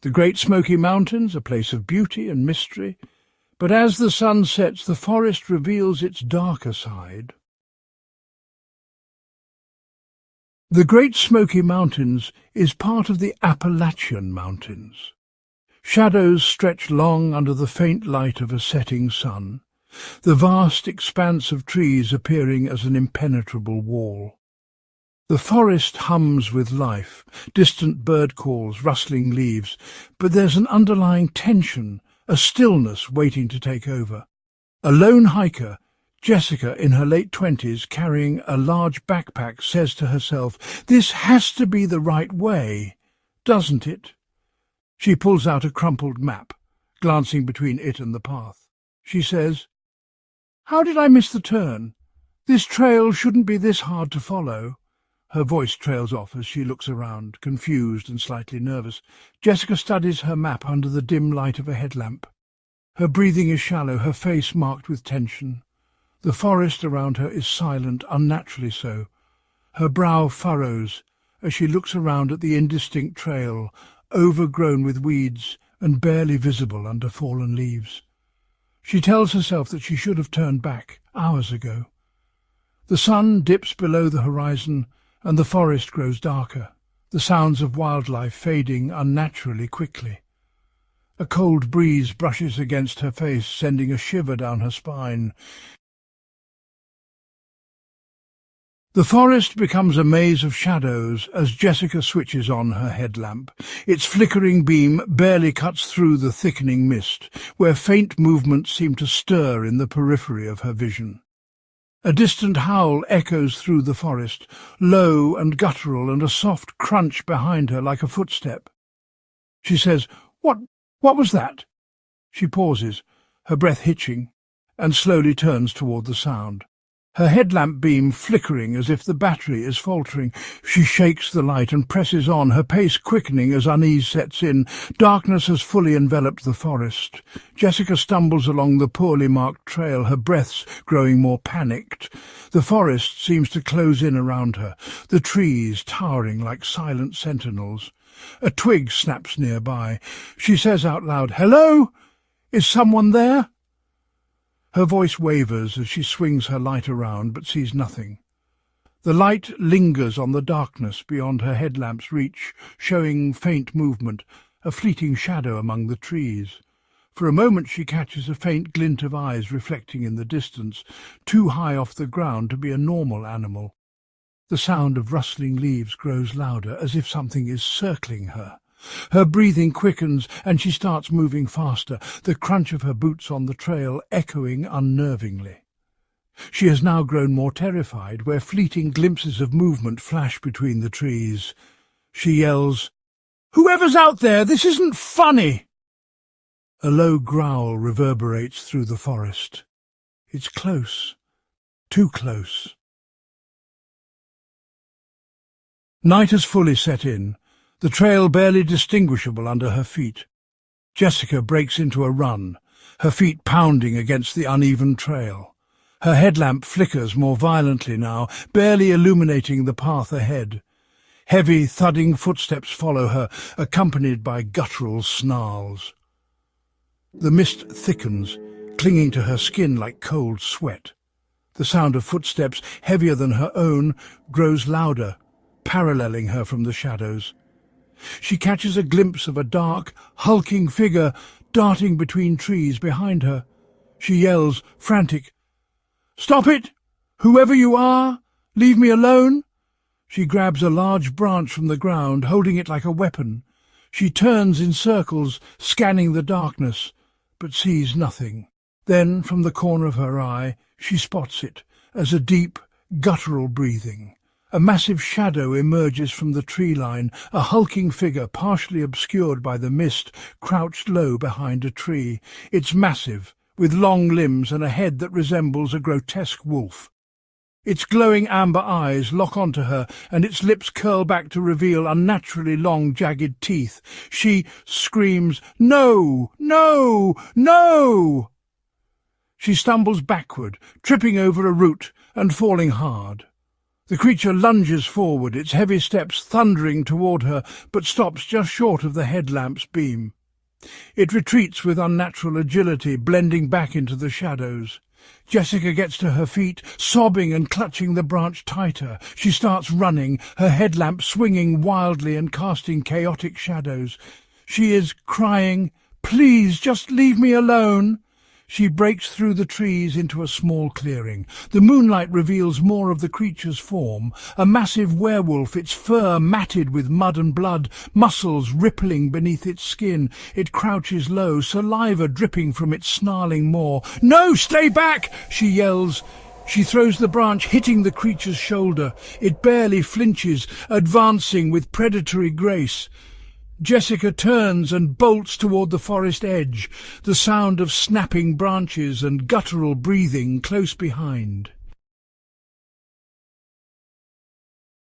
The Great Smoky Mountains, a place of beauty and mystery, but as the sun sets, the forest reveals its darker side. The Great Smoky Mountains is part of the Appalachian Mountains. Shadows stretch long under the faint light of a setting sun, the vast expanse of trees appearing as an impenetrable wall. The forest hums with life, distant bird calls, rustling leaves, but there's an underlying tension, a stillness waiting to take over. A lone hiker, Jessica, in her late 20s, carrying a large backpack, says to herself, "This has to be the right way, doesn't it?" She pulls out a crumpled map, glancing between it and the path. She says, "How did I miss the turn? This trail shouldn't be this hard to follow." Her voice trails off as she looks around, confused and slightly nervous. Jessica studies her map under the dim light of a headlamp. Her breathing is shallow, her face marked with tension. The forest around her is silent, unnaturally so. Her brow furrows as she looks around at the indistinct trail, overgrown with weeds and barely visible under fallen leaves. She tells herself that she should have turned back hours ago. The sun dips below the horizon, and the forest grows darker, the sounds of wildlife fading unnaturally quickly. A cold breeze brushes against her face, sending a shiver down her spine. The forest becomes a maze of shadows as Jessica switches on her headlamp. Its flickering beam barely cuts through the thickening mist, where faint movements seem to stir in the periphery of her vision. A distant howl echoes through the forest, low and guttural, and a soft crunch behind her like a footstep. She says, What was that?" She pauses, her breath hitching, and slowly turns toward the sound. Her headlamp beam flickering as if the battery is faltering. She shakes the light and presses on, her pace quickening as unease sets in. Darkness has fully enveloped the forest. Jessica stumbles along the poorly marked trail, her breaths growing more panicked. The forest seems to close in around her, the trees towering like silent sentinels. A twig snaps nearby. She says out loud, "Hello? Is someone there?" Her voice wavers as she swings her light around, but sees nothing. The light lingers on the darkness beyond her headlamp's reach, showing faint movement, a fleeting shadow among the trees. For a moment she catches a faint glint of eyes reflecting in the distance, too high off the ground to be a normal animal. The sound of rustling leaves grows louder, as if something is circling her. Her breathing quickens and she starts moving faster, the crunch of her boots on the trail echoing unnervingly. She has now grown more terrified, where fleeting glimpses of movement flash between the trees. She yells, "Whoever's out there, this isn't funny!" A low growl reverberates through the forest. It's close, too close. Night has fully set in, the trail barely distinguishable under her feet. Jessica breaks into a run, her feet pounding against the uneven trail. Her headlamp flickers more violently now, barely illuminating the path ahead. Heavy, thudding footsteps follow her, accompanied by guttural snarls. The mist thickens, clinging to her skin like cold sweat. The sound of footsteps, heavier than her own, grows louder, paralleling her from the shadows. She catches a glimpse of a dark, hulking figure darting between trees behind her. She yells, frantic, "Stop it! Whoever you are, leave me alone!" She grabs a large branch from the ground, holding it like a weapon. She turns in circles, scanning the darkness, but sees nothing. Then, from the corner of her eye, she spots it as a deep, guttural breathing. A massive shadow emerges from the tree line, a hulking figure partially obscured by the mist, crouched low behind a tree. It's massive, with long limbs and a head that resembles a grotesque wolf. Its glowing amber eyes lock onto her, and its lips curl back to reveal unnaturally long, jagged teeth. She screams, "No! No! No!" She stumbles backward, tripping over a root and falling hard. The creature lunges forward, its heavy steps thundering toward her, but stops just short of the headlamp's beam. It retreats with unnatural agility, blending back into the shadows. Jessica gets to her feet, sobbing and clutching the branch tighter. She starts running, her headlamp swinging wildly and casting chaotic shadows. She is crying, "Please, just leave me alone." She breaks through the trees into a small clearing. The moonlight reveals more of the creature's form, a massive werewolf, its fur matted with mud and blood, muscles rippling beneath its skin. It crouches low, saliva dripping from its snarling maw. "No, stay back!" she yells. She throws the branch, hitting the creature's shoulder. It barely flinches, advancing with predatory grace. Jessica turns and bolts toward the forest edge, the sound of snapping branches and guttural breathing close behind.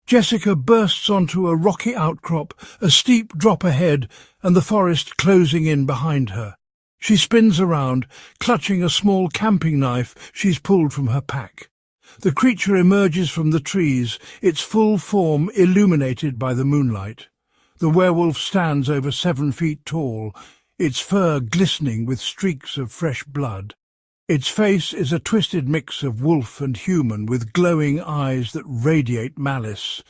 Jessica bursts onto a rocky outcrop, a steep drop ahead, and the forest closing in behind her. She spins around, clutching a small camping knife she's pulled from her pack. The creature emerges from the trees, its full form illuminated by the moonlight. The werewolf stands over 7 feet tall, its fur glistening with streaks of fresh blood. Its face is a twisted mix of wolf and human, with glowing eyes that radiate malice.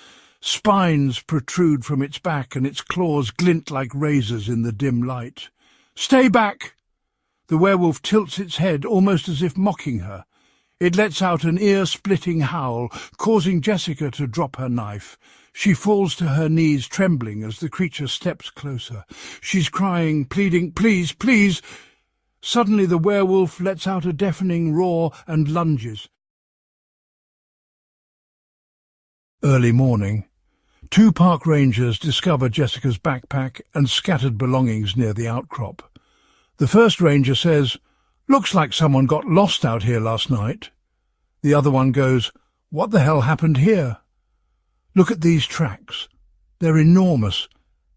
Spines protrude from its back, and its claws glint like razors in the dim light. "Stay back!" The werewolf tilts its head, almost as if mocking her. It lets out an ear-splitting howl, causing Jessica to drop her knife. She falls to her knees, trembling as the creature steps closer. She's crying, pleading, "Please, please!" Suddenly the werewolf lets out a deafening roar and lunges. Early morning. 2 park rangers discover Jessica's backpack and scattered belongings near the outcrop. The first ranger says, "Looks like someone got lost out here last night." The other one goes, "What the hell happened here? Look at these tracks. They're enormous.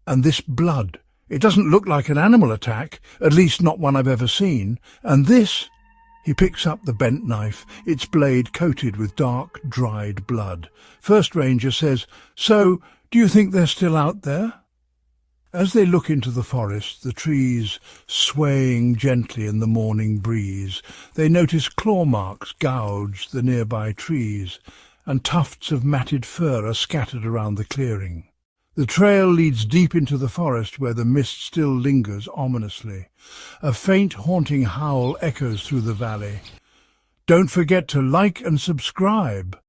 And this blood. It doesn't look like an animal attack, at least not one I've ever seen. And this..." He picks up the bent knife, its blade coated with dark, dried blood. First ranger says, "So, do you think they're still out there?" As they look into the forest, the trees swaying gently in the morning breeze, they notice claw marks gouge the nearby trees, and tufts of matted fur are scattered around the clearing. The trail leads deep into the forest where the mist still lingers ominously. A faint, haunting howl echoes through the valley. Don't forget to like and subscribe.